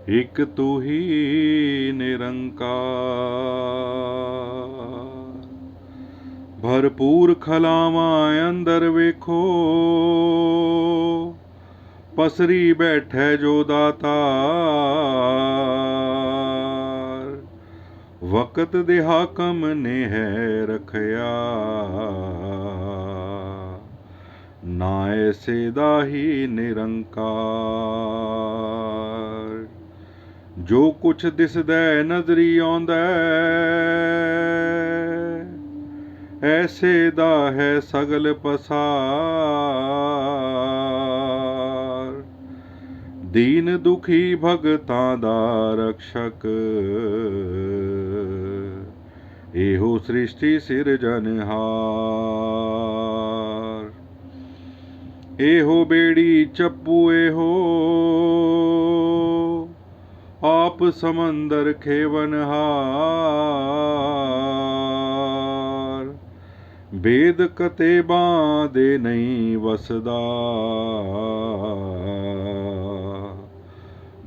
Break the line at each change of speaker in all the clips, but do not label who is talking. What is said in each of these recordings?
एक तू ही निरंकार। भरपूर खलावां अंदर वेखो, पसरी बैठे जो दातार। वक़्त दे हाकम ने है रखया, ना ऐसे दा ही निरंकार। जो कुछ दिसदा नजरी आउंदा ऐसे दा है सगल पसार। दीन दुखी भगतां दा रक्षक, एहो सृष्टि सिरजनहार। एहो बेड़ी चप्पू एहो, आप समंदर खेवनहार। बेद कतेबां दे नहीं वसदा,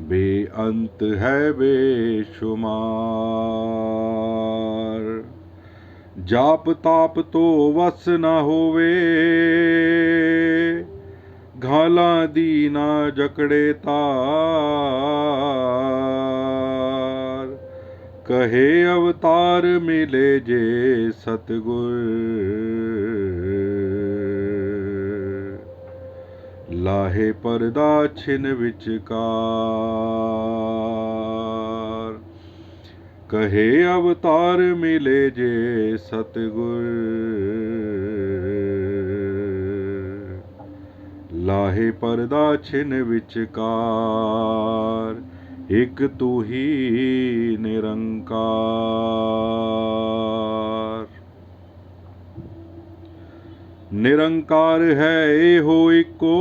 बेअंत है बेशुमार। जाप ताप तो वस न होवे, घाला दीना जकड़े तार। कहे अवतार मिले जे सतगुर, लाहे परदा छिन विचकार। कहे अवतार मिले जे सतगुर, लाहे परदा छिन विचकार। एक तू ही निरंकार। निरंकार है एहो इको,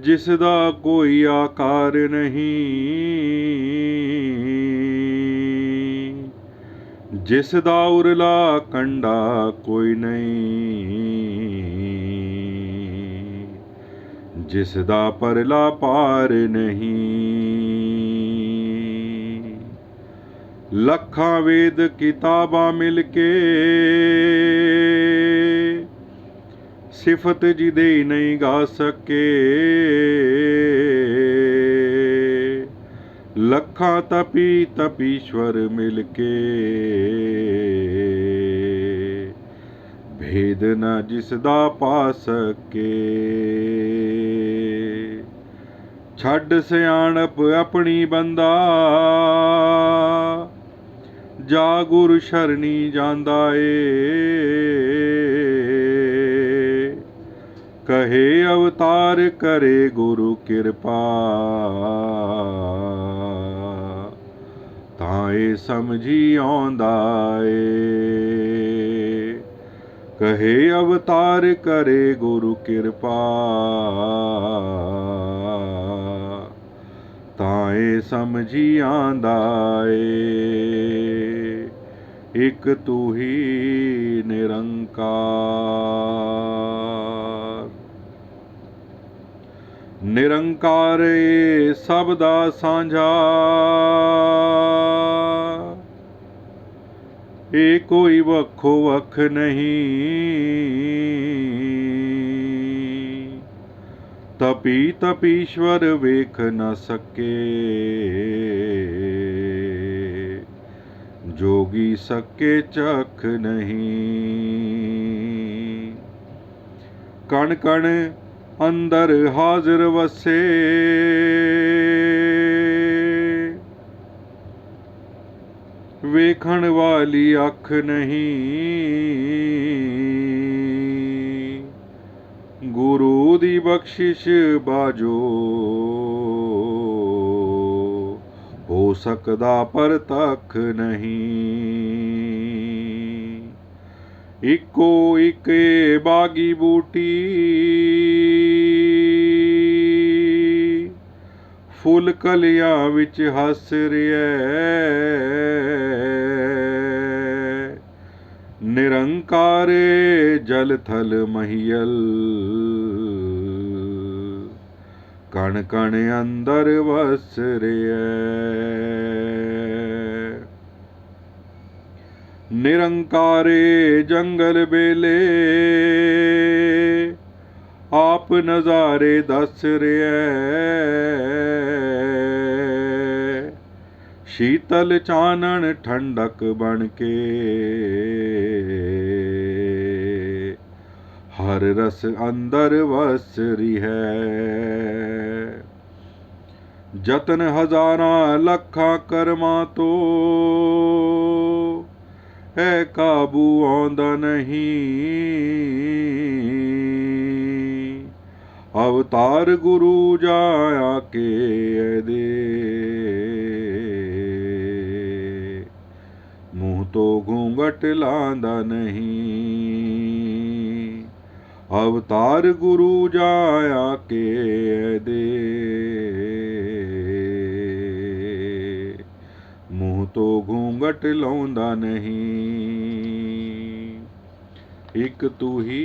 जिसदा कोई आकार नहीं। जिसदा उरला कंडा कोई नहीं, जिसदा परला पार नहीं। लखां वेद किताबां मिलके, सिफत जिदे नहीं गा सके। लखां तपी तपीश्वर मिलके, भेद न जिसदा पा सके। छड्ड सियाणप अपनी बंदा, जा गुर शरणी जांदा ए। कहे अवतार करे गुरु किरपा, तां ए समझी आउंदा ए। कहे अवतार करे गुरु किरपा, तां ए समझी आंदा ए। एक तू ही निरंकार। निरंकार ए सब दा सांझा, ए कोई वखो वख नहीं। तपी तपीश्वर वेख न सके, जोगी सके चख नहीं। कण कण अंदर हाजिर वसे, वेखण वाली अख नहीं। गुरु दी बख्शिश बाजो, हो सकदा पर तक नहीं। इको इक बागी बूटी, फुल कलियां विच हस रिऐ। निरंकारे जल थल महियल, कण कण अंदर वस रिहै। निरंकारे जंगल बेले आप नज़ारे दस रिहै। शीतल चानन ठंडक बन के हर रस अंदर वस रिहै। जतन हजारां लखां करमां तो है काबू आउंदा नहीं। अवतार गुरु जाया के दे मुँह तो घूंघट लांदा नहीं। अवतार गुरु जाया के दे मुँह तो घूंघट लाउंदा नहीं। एक तू ही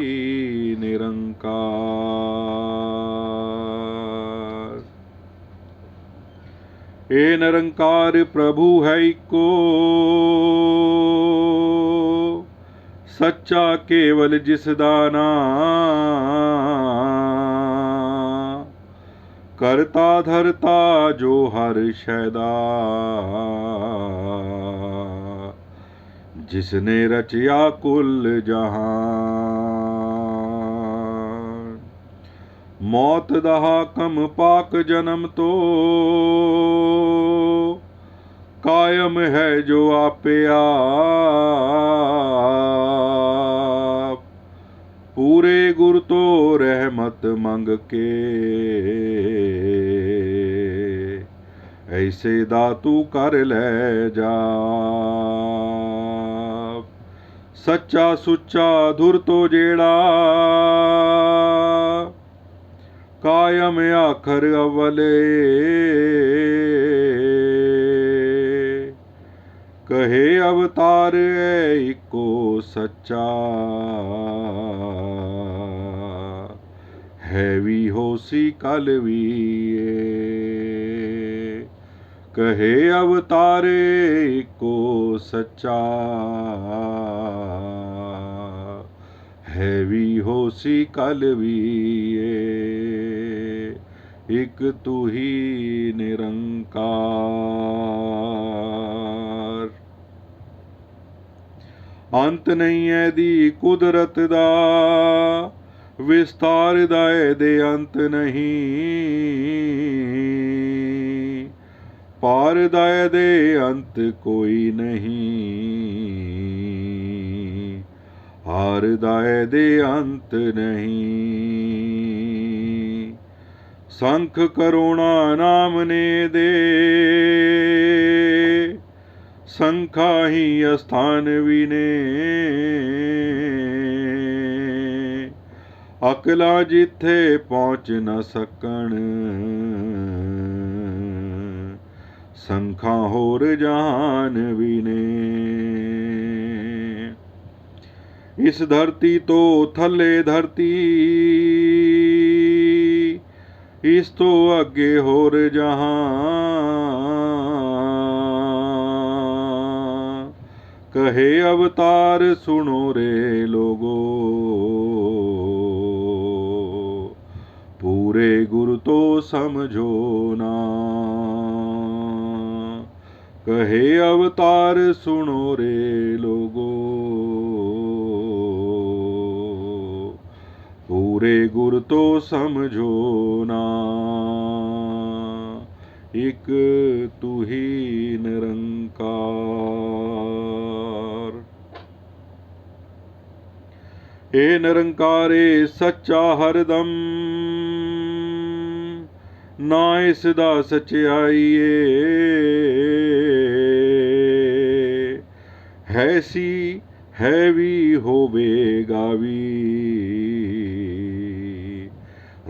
निरंकार। ए निरंकार प्रभु है इको सच्चा केवल जिसदा नाम करता धरता जो हर शैदा। जिसने रचिया कुल जहान मौत दा हाकम पाक जन्म तो कायम है जो आपे आप। पूरे गुर तो रहमत मंग के ऐसे दातू कर ले जा। सच्चा सुच्चा धुर तो जेड़ा कायम आखर अवले। कहे अवतार है इको सच्चा है भी होसी कल भी। कहे अवतार इको सच्चा है भी होसी कल भी। एक तू ही निरंकार। अंत नहीं है दी कुदरत दा विस्तार दा दे अंत नहीं। पार दाय दे अंत कोई नहीं। हार दाय दे अंत नहीं। संख करोना नाम ने दे संखा ही अस्थान विने। अकला जिथे पहुँच न सकन संखा होर जहान विने। इस धरती तो थले धरती इस तो अगे होर जहां। कहे अवतार सुनो रे लोगो पूरे गुरु तो समझो ना। कहे अवतार सुनो रे लोगो पूरे गुर तो समझो ना। एक तू ही निरंकार। ए निरंकारे सच्चा हरदम ना इसदा सच्चाई है सी है भी होवेगा भी।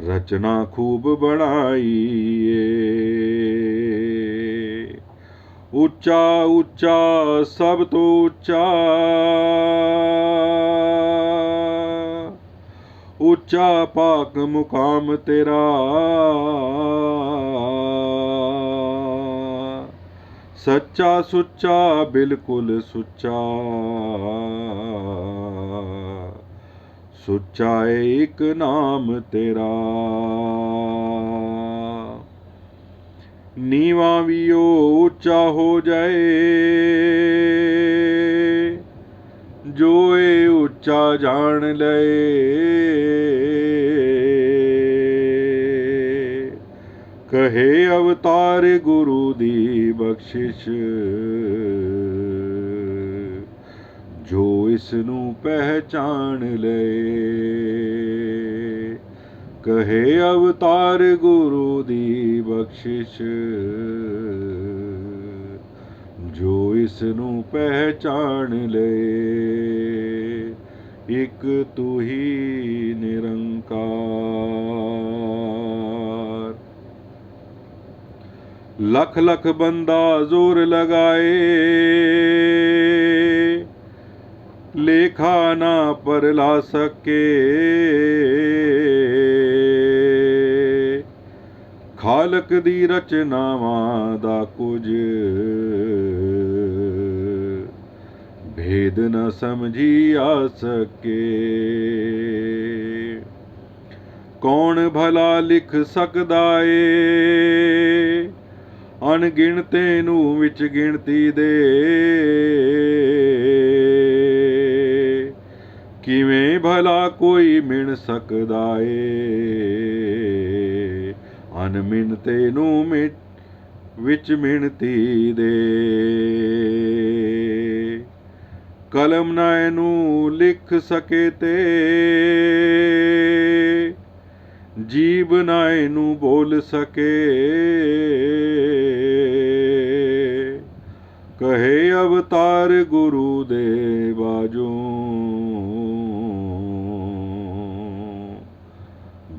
रचना खूब बनाई उच्चा उच्चा सब तो उच्चा। उच्च ਉੱਚਾ ਪਾਕ ਮੁਕਾਮ ਤੇਰਾ, ਸੱਚਾ ਸੁੱਚਾ ਬਿਲਕੁਲ ਸੁੱਚਾ, ਸੁੱਚਾ ਏ ਇੱਕ ਨਾਮ ਤੇਰਾ। ਨੀਵਾਂ ਵੀ ਉਹ ਉੱਚਾ ਹੋ ਜਾਏ, ਜੋ ਏ ਉੱਚਾ ਜਾਣ ਲਏ। ਕਹੇ ਅਵਤਾਰ ਗੁਰੂ ਦੀ ਬਖਸ਼ਿਸ਼, ਜੋ ਇਸ ਨੂੰ ਪਹਿਚਾਣ ਲਏ। ਕਹੇ ਅਵਤਾਰ ਗੁਰੂ ਦੀ ਬਖਸ਼ਿਸ਼, ਜੋ ਇਸ ਨੂੰ ਪਹਿਚਾਣ ਲਏ। ਇੱਕ ਤੂੰ ਹੀ ਨਿਰੰਕਾਰ। ਲੱਖ ਲੱਖ ਬੰਦਾ ਜ਼ੋਰ ਲਗਾਏ, ਲੇਖਾ ਨਾ ਪਰ ਲਾ ਸਕੇ। ਖਾਲਕ ਦੀ ਰਚਨਾਵਾਂ ਦਾ ਕੁਝ ਭੇਦ ਨਾ ਸਮਝੀ ਆ ਸਕੇ। ਕੌਣ ਭਲਾ ਲਿਖ ਸਕਦਾ ਏ, ਅਣਗਿਣਤੇ ਨੂੰ ਵਿੱਚ ਗਿਣਤੀ ਦੇ। ਕਿਵੇਂ ਭਲਾ ਕੋਈ ਮਿਣ ਸਕਦਾ ਏ, ਅਣਮਿਣਤੇ ਨੂੰ ਵਿੱਚ ਮਿਣਤੀ ਦੇ। ਕਲਮ ਨਾ ਇਹਨੂੰ ਲਿਖ ਸਕੇ ਤੇ, ਜੀਭ ਨਾ ਇਹਨੂੰ ਬੋਲ ਸਕੇ। ਕਹੇ ਅਵਤਾਰ ਗੁਰੂ ਦੇ ਬਾਝੋਂ,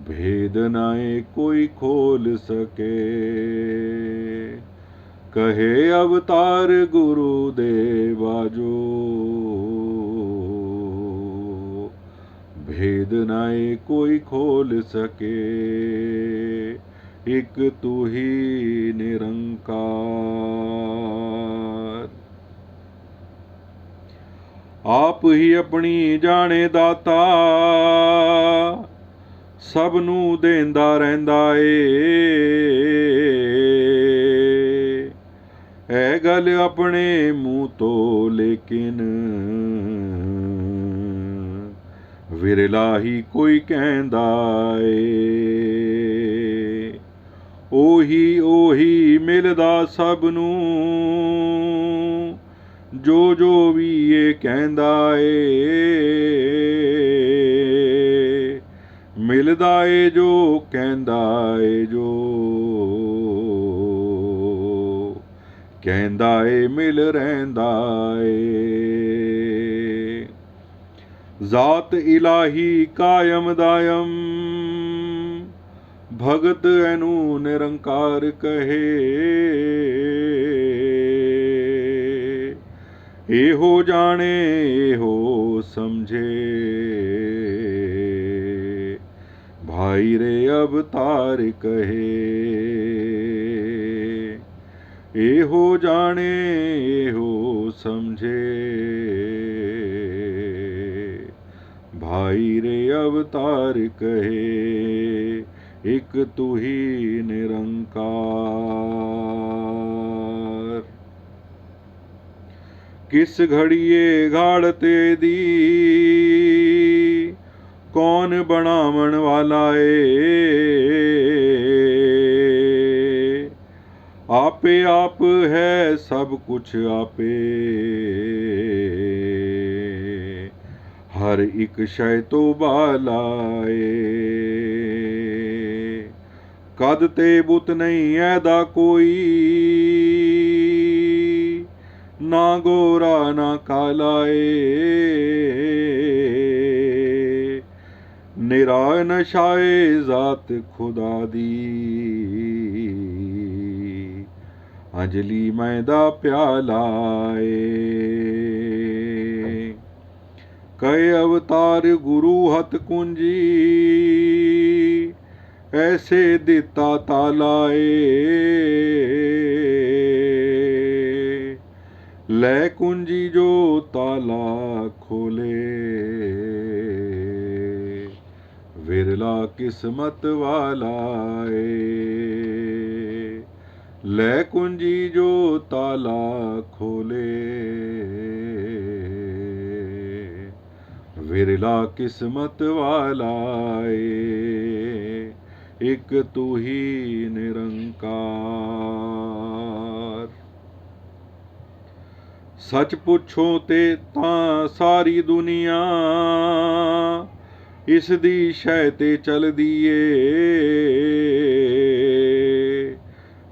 ਭੇਦ ਨਾ ਇਹ ਕੋਈ ਖੋਲ ਸਕੇ। ਕਹੇ ਅਵਤਾਰ ਗੁਰੂ ਦੇ ਬਾਝੋਂ, ਭੇਦ ਨਾ ਇਹ ਕੋਈ ਖੋਲ ਸਕੇ। ਇੱਕ ਤੂੰ ਹੀ ਨਿਰੰਕਾਰ। ਆਪ ਹੀ ਆਪਣੀ ਜਾਣੇ ਦਾਤਾ, ਸਭ ਨੂੰ ਦੇਂਦਾ ਰਹਿੰਦਾ ਏ। ਇਹ ਗੱਲ ਆਪਣੇ ਮੂੰਹ ਤੋਂ ਲੇਕਿਨ ਵਿਰਲਾ ਹੀ ਕੋਈ ਕਹਿੰਦਾ ਏ। ਉਹੀ ਮਿਲਦਾ ਸਭ ਨੂੰ, ਜੋ ਜੋ ਵੀ ਇਹ ਕਹਿੰਦਾ ਏ। ਮਿਲਦਾ ਏ ਜੋ ਕਹਿੰਦਾ ਏ, ਜੋ ਕਹਿੰਦਾ ਏ ਮਿਲ ਰਹਿੰਦਾ ਏ। ਜ਼ਾਤ ਇਲਾਹੀ ਕਾਇਮ ਦਾਇਮ, ਭਗਤ ਇਹਨੂੰ ਨਿਰੰਕਾਰ ਕਹੇ। ਇਹੋ ਜਾਣੇ ਇਹੋ ਸਮਝੇ, ਭਾਈ ਰੇ ਅਵਤਾਰ ਕਹੇ। ਇਹੋ ਜਾਣੇ ਇਹੋ ਸਮਝੇ, ਭਾਈ ਰੇ ਅਵਤਾਰ ਕਹੇ। ਇੱਕ ਤੂੰ ਹੀ ਨਿਰੰਕਾਰ। ਕਿਸ ਘੜੀਏ ਘਾੜਤੇ ਦੀ, ਕੌਣ ਬਣਾਵਣ ਵਾਲਾ ਏ। ਆਪੇ ਆਪ ਹੈ ਸਭ ਕੁਛ ਆਪੇ, ਹਰ ਇੱਕ ਸ਼ੈ ਤੋਂ ਬਾਲਾ ਏ। ਕਦ ਤੇ ਬੁੱਤ ਨਹੀਂ ਐਦਾ ਕੋਈ, ਨਾ ਗੋਰਾ ਨਾ ਕਾਲਾ ਏ। ਨਿਰਾ ਨਸ਼ਾਏ ਜ਼ਾਤ ਖੁਦਾ ਦੀ, ਅੰਜਲੀ ਮੈਂ ਦਾ ਪਿਆਲਾ ਏ। कई अवतार गुरु हथ कुंजी, ऐसे दिता तालाए। लै कुंजी जो ताला खोले, विरला किस्मत वाला ए। लै कुंजी जो ताला खोले, विरला किस्मत वाला ए। एक तू ही निरंकार। सच पुछो ते तां सारी दुनिया, इस दी शै ते चलदी ए।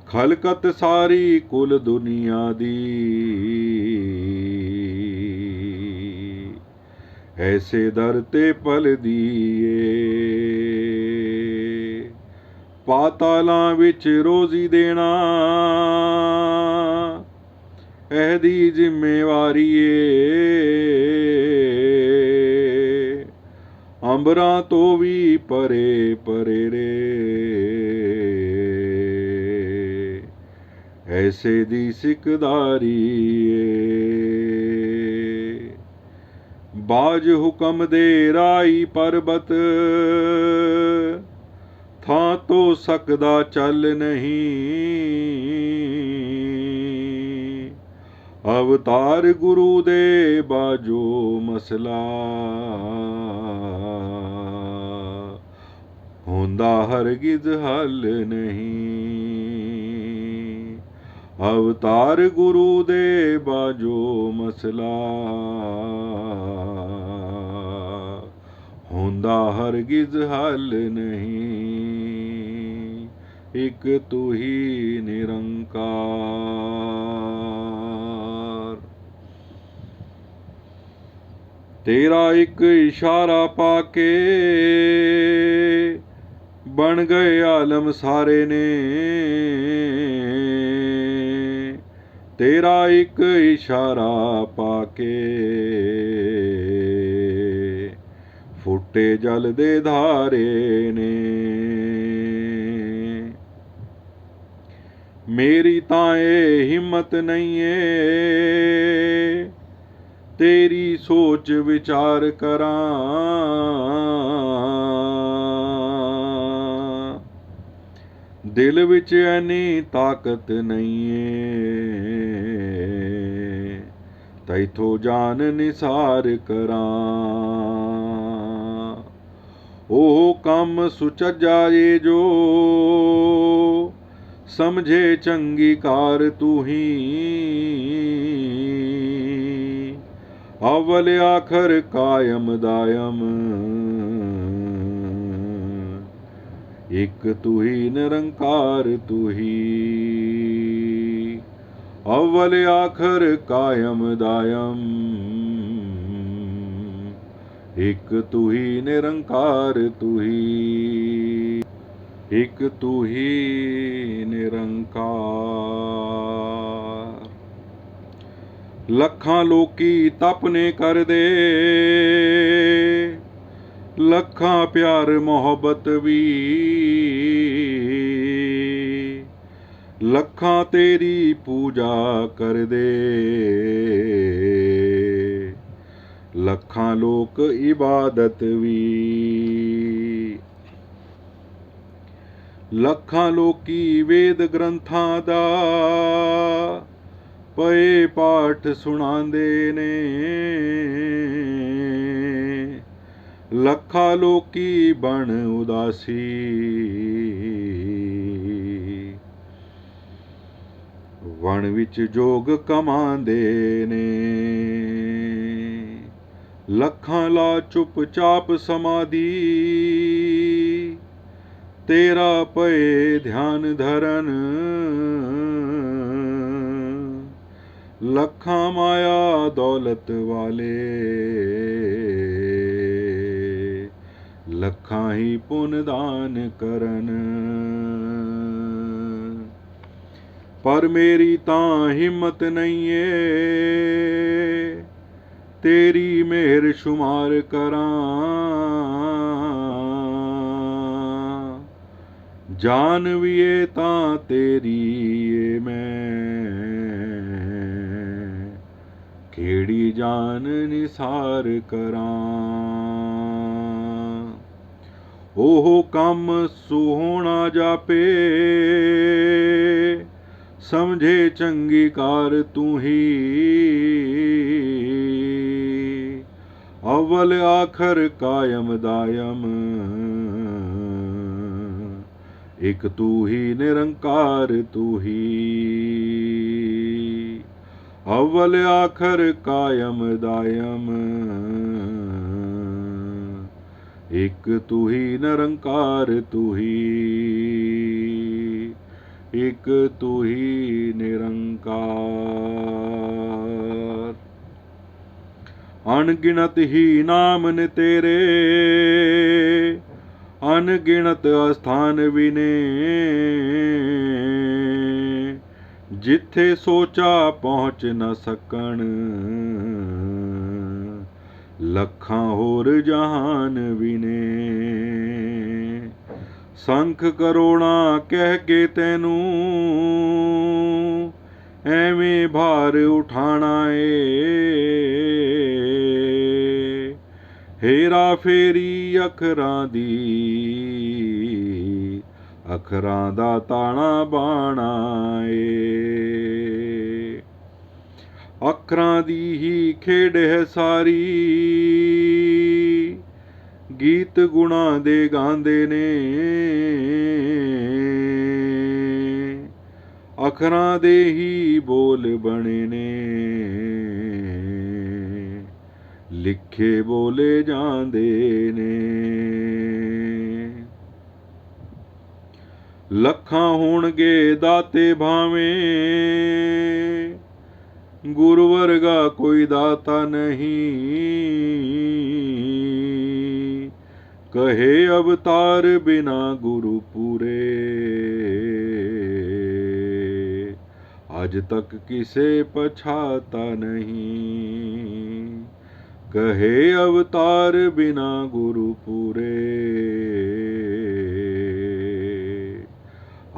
खलकत सारी कुल दुनिया दी, ऐसे दर ते पलदी ए। पातालां विच रोजी देना, ਇਹਦੀ ਜ਼ਿੰਮੇਵਾਰੀ ਏ। ਅੰਬਰਾਂ ਤੋਂ ਵੀ ਪਰੇ ਪਰੇ ਰੇ, ਐਸੇ ਦੀ ਸਿਕਦਾਰੀ ਏ। ਬਾਜ ਹੁਕਮ ਦੇ ਰਾਈ ਪਰਬਤ, ਥਾਂ ਤੋਂ ਸਕਦਾ ਚੱਲ ਨਹੀਂ। अवतार गुरु दे बाजो मसला, होंदा हरगिज हल नहीं। अवतार गुरु दे बाजो मसला, होंदा हरगिज हल नहीं। एक तू ही निरंकार। तेरा एक इशारा पाके, बन गए आलम सारे ने। तेरा एक इशारा पाके, फुटे जल दे धारे ने। मेरी तां ए हिम्मत नहीं है, तेरी सोच विचार करां। दिल विच ऐनी ताकत नहीं है, तैथों जान निसार करां। ओह कम सुचज्जा ए जो, समझे चंगी कार तू ही। अव्वल आखर कायम दायम, एक तू ही निरंकार तू ही। अव्वल आखर कायम दायम, एक तू ही निरंकार तू ही। एक तू ही निरंकार। लखां लोकी तपने कर दे, लखां प्यार मोहब्बत भी। लखां तेरी पूजा कर दे, लखां लोक इबादत भी। लखां लोकी वेद ग्रंथां दा, पए पाठ सुणांदे ने। लखां लोकी बण उदासी, वण विच जोग कमांदे ने। लखां ला चुप चाप समाधि, तेरा पए ध्यान धरन। लखां माया दौलत वाले, लखां ही पुन दान करन। पर मेरी तां हिम्मत नहीं है, तेरी मेहर शुमार करां। जानवीए तां तेरी ए मैं, केड़ी जान निसार करां। ओह कम सुहोना जापे, समझे चंगी कार तू ही। अव्वल आखर कायम दायम, एक तू ही निरंकार तू ही। अव्वल आखर कायम दायम, एक तू ही निरंकार तू ही। एक तू ही निरंकार। अनगिनत ही नाम ने तेरे, अनगिनत अस्थान विने। जिथे सोचा पहुँच न सकन, लखां होर जहान विने। संख करोड़ा कह के तैनू, एवें भार उठाना ए। हेरा फेरी अखरां दी, अखरां दा ताना बाणा ए। अखरां दी ही खेड है सारी, गीत गुणा दे गांदे ने। अखरां दे ही बोल बने ने, लिखे बोले जांदे ने। लखां होणगे दाते भावें, गुरु वर्गा कोई दाता नहीं। कहे अवतार बिना गुरु पूरे, आज तक किसे पछाता नहीं। कहे अवतार बिना गुरु पूरे,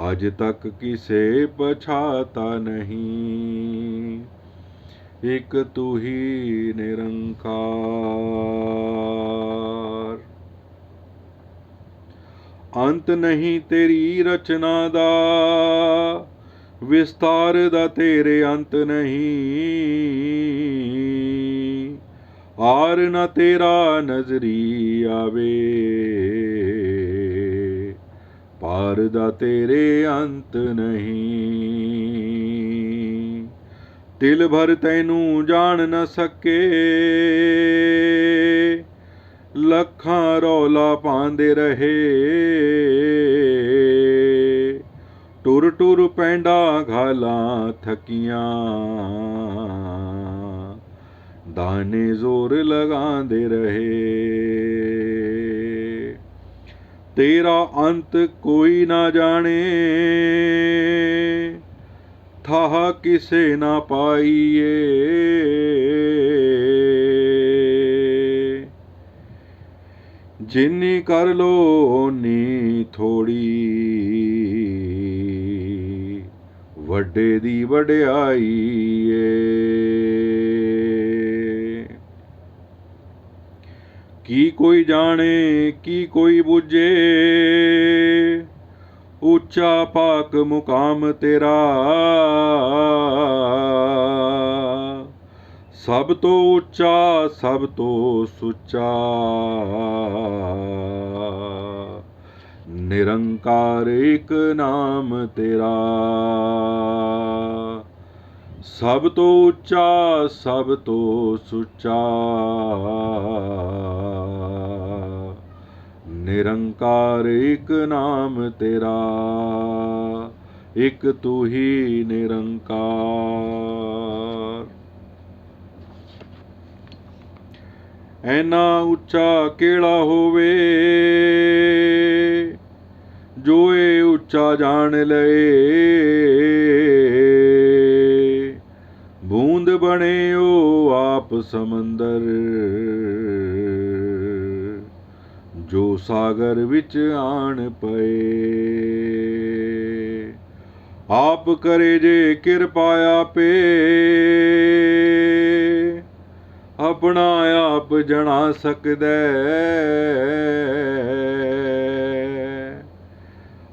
आज तक किसे पछाता नहीं। एक तू ही निरंकार। अंत नहीं तेरी रचना दा, विस्तार दा तेरे अंत नहीं। आर न तेरा नजरी आवे, पार दा तेरे अंत नहीं। तिल भर तैनू जान न सके, लखां रौला पांदे रहे। टुर टुर पैंडा घालां थकियां, दाने जोर लगांदे रहे। तेरा अंत कोई ना जाने, थाह किसे ना पाइए। जिन्नी कर लो ओनी थोड़ी, वड्डे दी वड्याई ए। की कोई जाने की कोई बुझे, ऊंचा पाक मुकाम तेरा। सब तो ऊंचा सब तो सुच्चा, निरंकार एक नाम तेरा। सब तो ऊंचा सब तो सुच्चा, निरंकार एक नाम तेरा। एक तू ही निरंकार। ऐना उच्चा केड़ा होवे, जो ए उच्चा जान लए। बूंद बने ओ आप समंदर, जो सागर विच आन पए। आप करे जे किरपा आपे, अपना आप जना सकदै।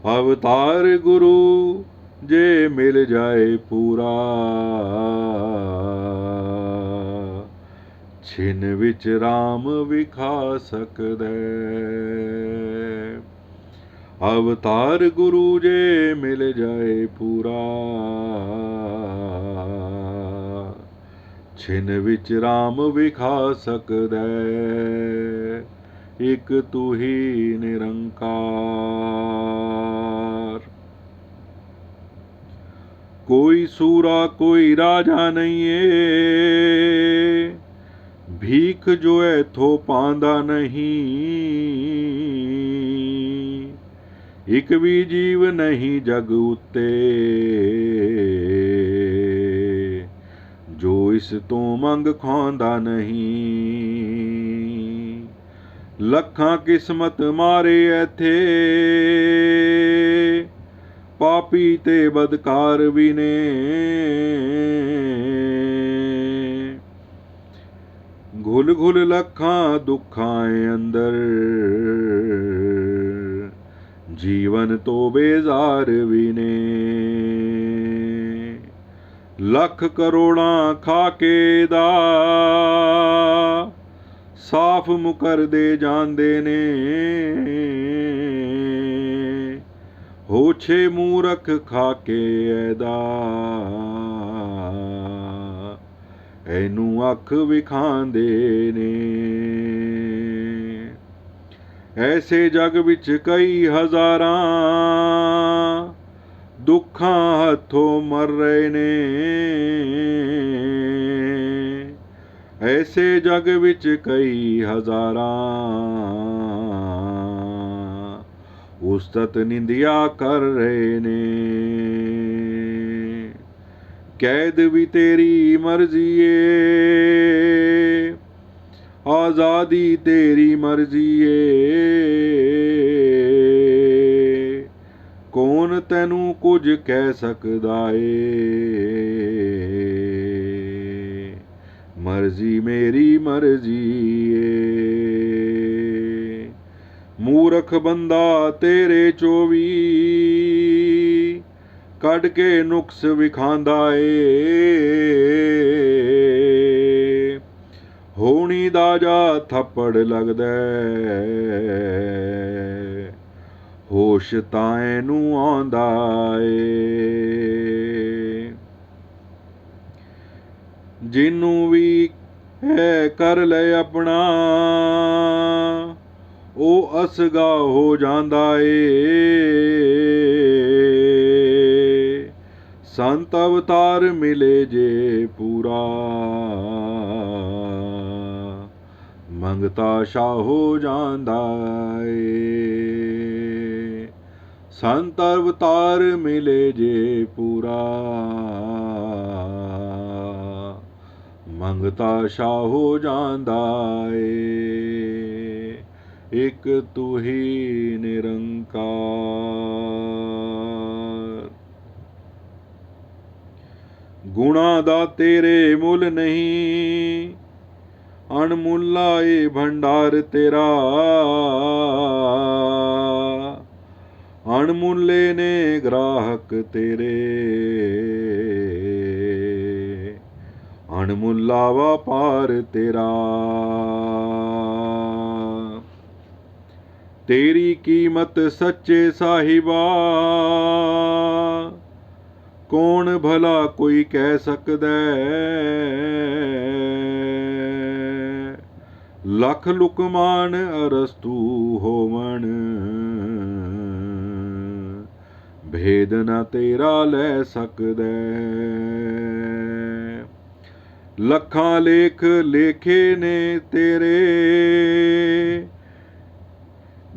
अवतार गुरु जे मिल जाए पूरा, छिन विच राम विखा सकदै। अवतार गुरु जे मिल जाए पूरा, छिन विच राम विखा सकदै। एक तू ही निरंकार। कोई सूरा कोई राजा नहीं है, भीख जो ऐथों पांदा नहीं। एक भी जीव नहीं जग उत्ते, जो इस तो मंग खांदा नहीं। लखां किस्मत मारे ऐथे, पापी ते बदकार भी ने। घुल घुल लखां दुखां अंदर, जीवन तो बेजार भी ने। लख करोड़ां खाके दा, साफ मुकर दे जांदे ने। होछे मूरख खाके ऐदा, ऐनू अख विखांदे ने। ऐसे जग विच कई हजारां, दुखां हथों मर रहे ने। ऐसे जग विच कई हजारां, उस्तत निंदिया कर रहे ने। कैद भी तेरी मर्जी है, आजादी तेरी मर्जी है। कौन तैनू कुछ कह सकदा है, मर्जी मेरी मर्जी है। मूरख बंदा तेरे चोवी, कढ़ के नुक्स विखांदा है। होनी दा जा थप्पड़ लगदा, होश तां ऐनू आंदा है। जिन्नू भी है कर ले अपना, ओ असगा हो जांदा ए। संत अवतार मिले जे पूरा, मंगता शाह हो जांदा ए। संत अवतार मिले जे पूरा, मंगता शाह हो जांदा ए। एक तू ही निरंकार। गुणा दा तेरे मुल नहीं, अनमुल्ला ए भंडार तेरा। अनमुल्ले ने ग्राहक तेरे, अनमुल्ला व्यापार तेरा। तेरी कीमत सच्चे साहिबा, कौन भला कोई कह सकदा। लख लुकमान अरस्तु होवन, भेद न तेरा लै सकदा। लखां लेख लेखे ने तेरे,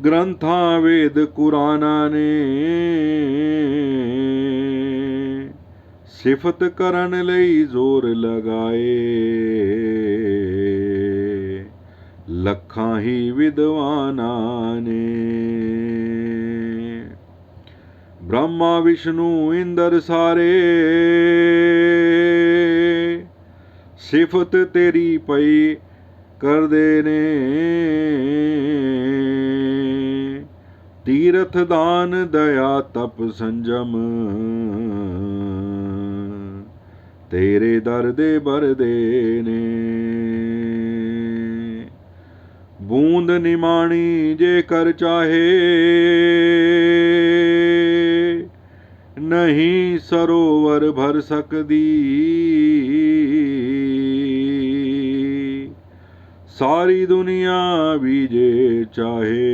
ग्रंथां वेद कुराना ने। ਸਿਫਤ ਕਰਨ ਲਈ ਜ਼ੋਰ ਲਗਾਏ, ਲੱਖਾਂ ਹੀ ਵਿਦਵਾਨਾਂ ਨੇ। ਬ੍ਰਹਮਾ ਵਿਸ਼ਨੂੰ ਇੰਦਰ ਸਾਰੇ, ਸਿਫਤ ਤੇਰੀ ਪਈ ਕਰਦੇ ਨੇ। ਤੀਰਥ ਦਾਨ ਦਇਆ ਤਪ ਸੰਜਮ, ਤੇਰੇ ਦਰ ਦੇ ਬਰਦੇ ਨੇ। ਬੂੰਦ ਨਿਮਾਣੀ ਜੇ ਕਰ ਚਾਹੇ, ਨਹੀਂ ਸਰੋਵਰ ਭਰ ਸਕਦੀ। ਸਾਰੀ ਦੁਨੀਆ ਵੀ ਜੇ ਚਾਹੇ,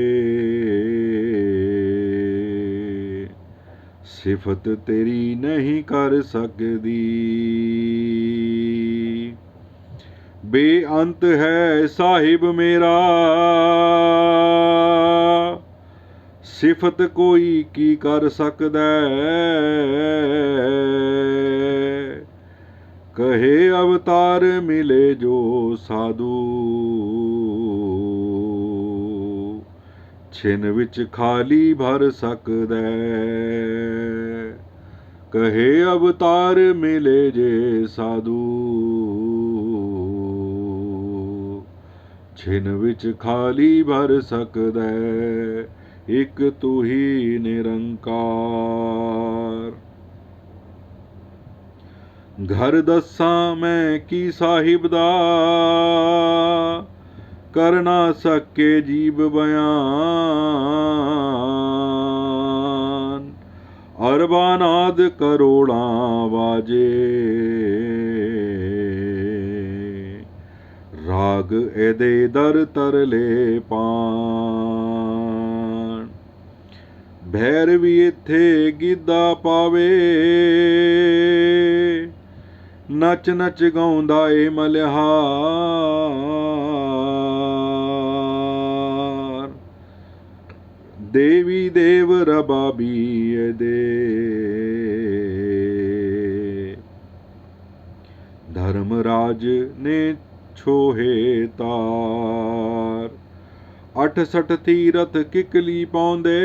ਸਿਫਤ ਤੇਰੀ ਨਹੀਂ ਕਰ ਸਕਦੀ। ਬੇਅੰਤ ਹੈ ਸਾਹਿਬ ਮੇਰਾ, ਸਿਫਤ ਕੋਈ ਕੀ ਕਰ ਸਕਦਾ। ਕਹੇ ਅਵਤਾਰ ਮਿਲੇ ਜੋ ਸਾਧੂ, ਛਿਨ ਵਿੱਚ ਖਾਲੀ ਭਰ ਸਕਦਾ। ਕਹੇ ਅਵਤਾਰ ਮਿਲੇ ਜੇ ਸਾਧੂ, ਛਿਨ ਵਿੱਚ ਖਾਲੀ ਭਰ ਸਕਦਾ। ਇੱਕ ਤੂੰ ਹੀ ਨਿਰੰਕਾਰ। ਘਰ ਦੱਸਾਂ ਮੈਂ ਕੀ ਸਾਹਿਬ ਦਾ, ਕਰ ਨਾ ਸਕੇ ਜੀਬ ਬਿਆਨ। ਅਰਬਾਂ ਨਾਦ ਕਰੋੜਾਂ ਵਾਜੇ, ਰਾਗ ਇਹਦੇ ਦਰ ਤਰਲੇ ਪਾਣ। ਭੈਰਵੀ ਇੱਥੇ ਗਿੱਧਾ ਪਾਵੇ, ਨੱਚ ਨੱਚ ਗਾਉਂਦਾ ਏ ਮਲਿਹਾਰ। ਦੇਵੀ ਦੇਵ ਰਬਾਬੀ ਇਹਦੇ, ਧਰਮਰਾਜ ਨੇ ਛੋਹੇ ਤਾਰ। 68 ਤੀਰਥ ਕਿਕਲੀ ਪਾਉਂਦੇ,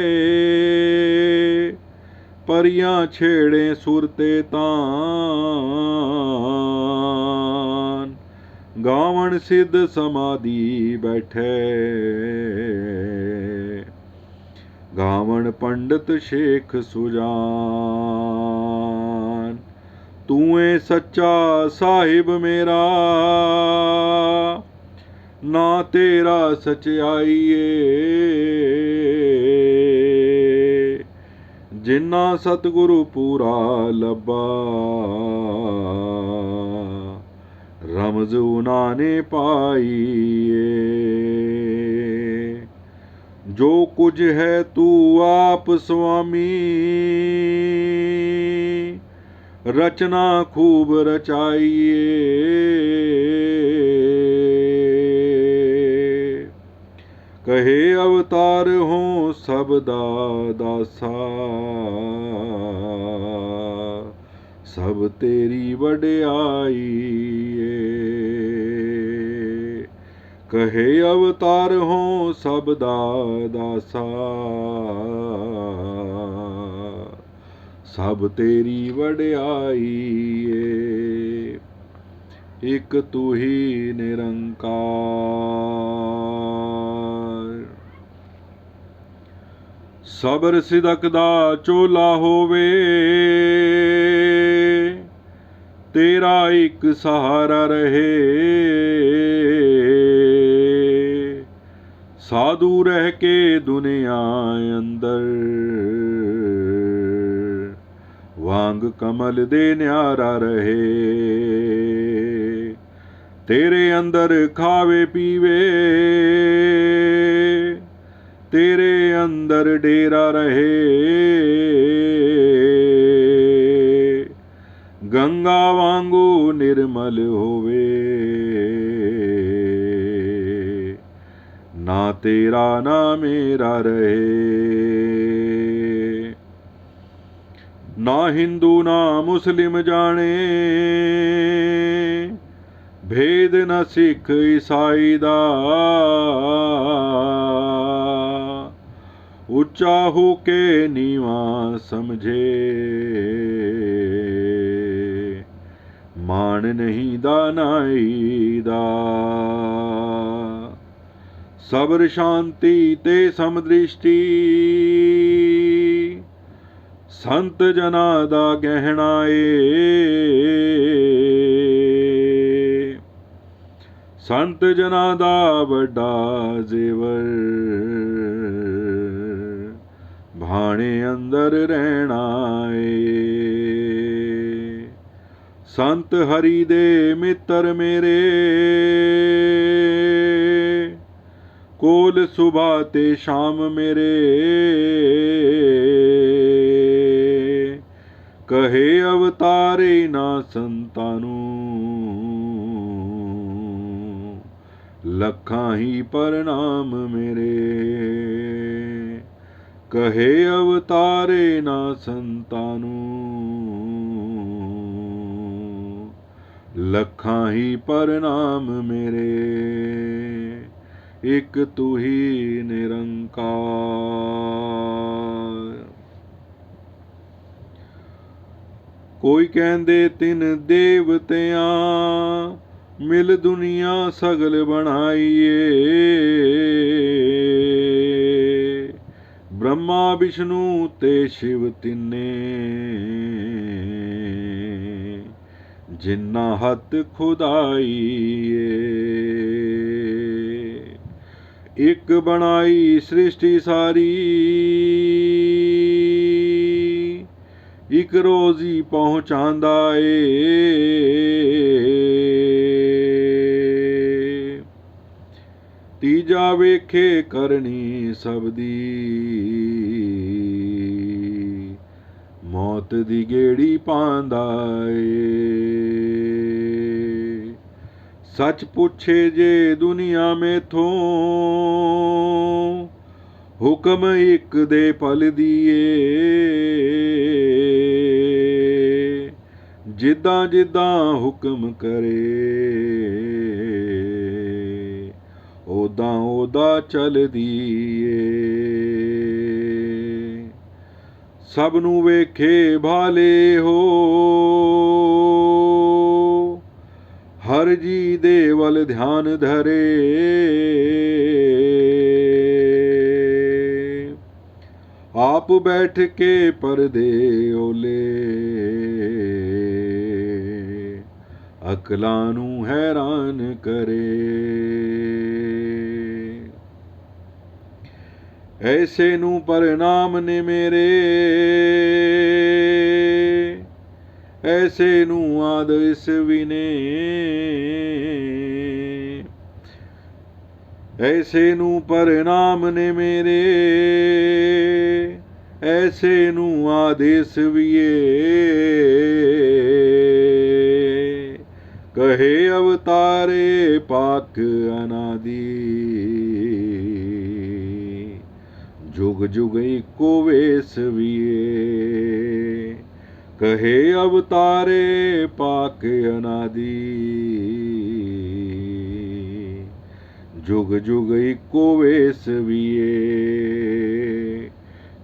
ਪਰੀਆਂ ਛੇੜੇ ਸੁਰ ਤੇ ਤਾਨ। ਗਾਵਣ ਸਿੱਧ ਸਮਾਧੀ ਬੈਠੇ, ਗਾਵਣ ਪੰਡਤ ਸ਼ੇਖ ਸੁਜਾਨ। ਤੂੰ ਏ ਸੱਚਾ ਸਾਹਿਬ ਮੇਰਾ, ਨਾ ਤੇਰਾ ਸਚਾਈ ਏ। ਜਿਨ੍ਹਾਂ ਸਤਿਗੁਰੂ ਪੂਰਾ ਲੱਭਾ, ਰਮਜ਼ ਉਨ੍ਹਾਂ ਨੇ ਪਾਈ ਏ। ਜੋ ਕੁਝ ਹੈ ਤੂੰ ਆਪ ਸੁਆਮੀ, ਰਚਨਾ ਖੂਬ ਰਚਾਈ ਏ। ਕਹੇ ਅਵਤਾਰ ਹੋ ਸਭ ਦਾ ਦਾਸਾ, ਸਭ ਤੇਰੀ ਵਡਿਆਈ ਏ। ਕਹੇ ਅਵਤਾਰ ਹੋ ਸਭ ਦਾ ਦਾਸਾ, ਸਭ ਤੇਰੀ ਵਡਿਆਈ ਏ। ਇੱਕ ਤੂੰ ਹੀ ਨਿਰੰਕਾਰ। ਸਬਰ ਸਿਦਕ ਦਾ ਚੋਲਾ ਹੋਵੇ, ਤੇਰਾ ਇੱਕ ਸਹਾਰਾ ਰਹੇ। ਸਾਧੂ ਰਹਿ ਕੇ ਦੁਨੀਆ ਅੰਦਰ, ਵਾਂਗ ਕਮਲ ਦੇ ਨਿਆਰਾ ਰਹੇ। ਤੇਰੇ ਅੰਦਰ ਖਾਵੇ ਪੀਵੇ, ਤੇਰੇ ਅੰਦਰ ਡੇਰਾ ਰਹੇ। ਗੰਗਾ ਵਾਂਗੂ ਨਿਰਮਲ ਹੋਵੇ, ਨਾ ਤੇਰਾ ਨਾ ਮੇਰਾ ਰਹੇ। ना हिंदू ना मुस्लिम जाने, भेद न सिख ईसाई दा। उच्चा हो के नीवा समझे, मान नहीं दानाई दा। सबर शांति ते समदृष्टि, संत जना दा गहना ए। संत जना दा वड्डा जेवर, भाणे अंदर रहना ए। संत हरि दे मित्र मेरे, कोल सुबह ते शाम मेरे। कहे अवतारे ना संतानू, लखां ही प्रणाम मेरे। कहे अवतारे ना संतानू, लखां ही प्रणाम मेरे। एक तू ही निरंकार। कोई कहंदे तिन देवतियां, मिल दुनिया सगल बनाईए। ब्रह्मा विष्णु ते शिव तिन्ने, जिन्ना हथ खुदाईए। एक बनाई सृष्टि सारी, एक रोजी पहुँचांदा ए। तीजा वेखे करनी सबदी, मौत दी गेड़ी पांदा ए। सच पूछे जे दुनिया में थो, हुक्म एक दे पल दिए। जिद्दां जिद्दां हुक्म करे, ओदां ओदा चल दिए। सबनू वेखे भाले हो, हर जी दे वल ध्यान धरे। आप बैठ के परदे ओले, अकलां नू हैरान करे। ऐसे नू प्रणाम ने मेरे, ऐसे नू आदेश विने। ऐसे नू प्रणाम ने मेरे, ऐसे नू आदेश विए। कहे अवतारे पाक अनादि, जुग जुग इको वेस विए। कहे अवतारे पाक अनादि, जुग जुग इको वेस विए।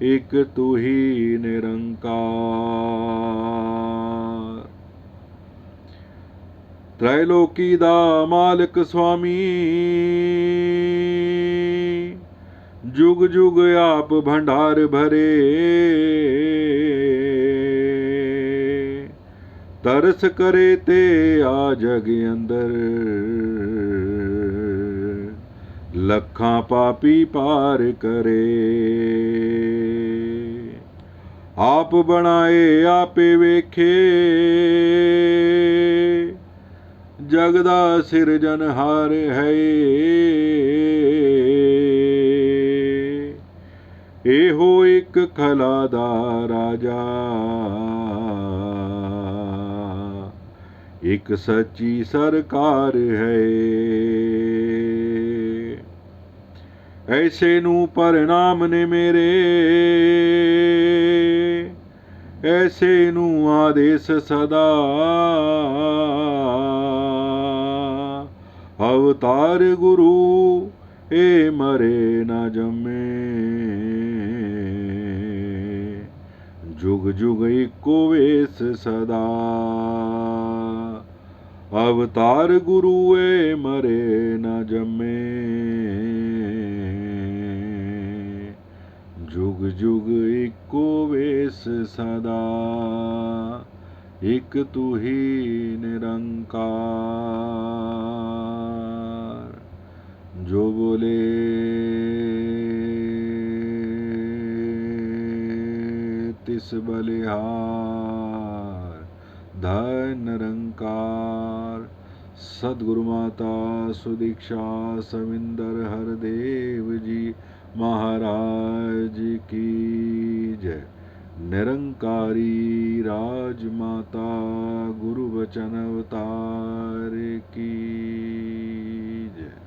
एक तू ही निरंकार। त्रैलोकी दा मालक स्वामी, जुग जुग आप भंडार भरे। तरस करे ते आ जग अंदर, लखां पापी पार करे। आप बनाए आपे वेखे, जगदा सिरजनहार है। एहो एक खला दा राजा, एक सच्ची सरकार है। ऐसे नू प्रणाम ने मेरे, ऐसे नू आदेश सदा अवतार गुरु ए मरे न जमे जुग जुग इको वेस सदा अवतार गुरु ए मरे न जमे जुग जुग इको वेस सदा एक तू ही निरंकार जो बोले तिस बलिहार धन निरंकार सदगुरु माता सुदीक्षा सविंदर हरदेव जी महाराज की जय। निरंकारी राजमाता गुरु वचन अवतार की जय।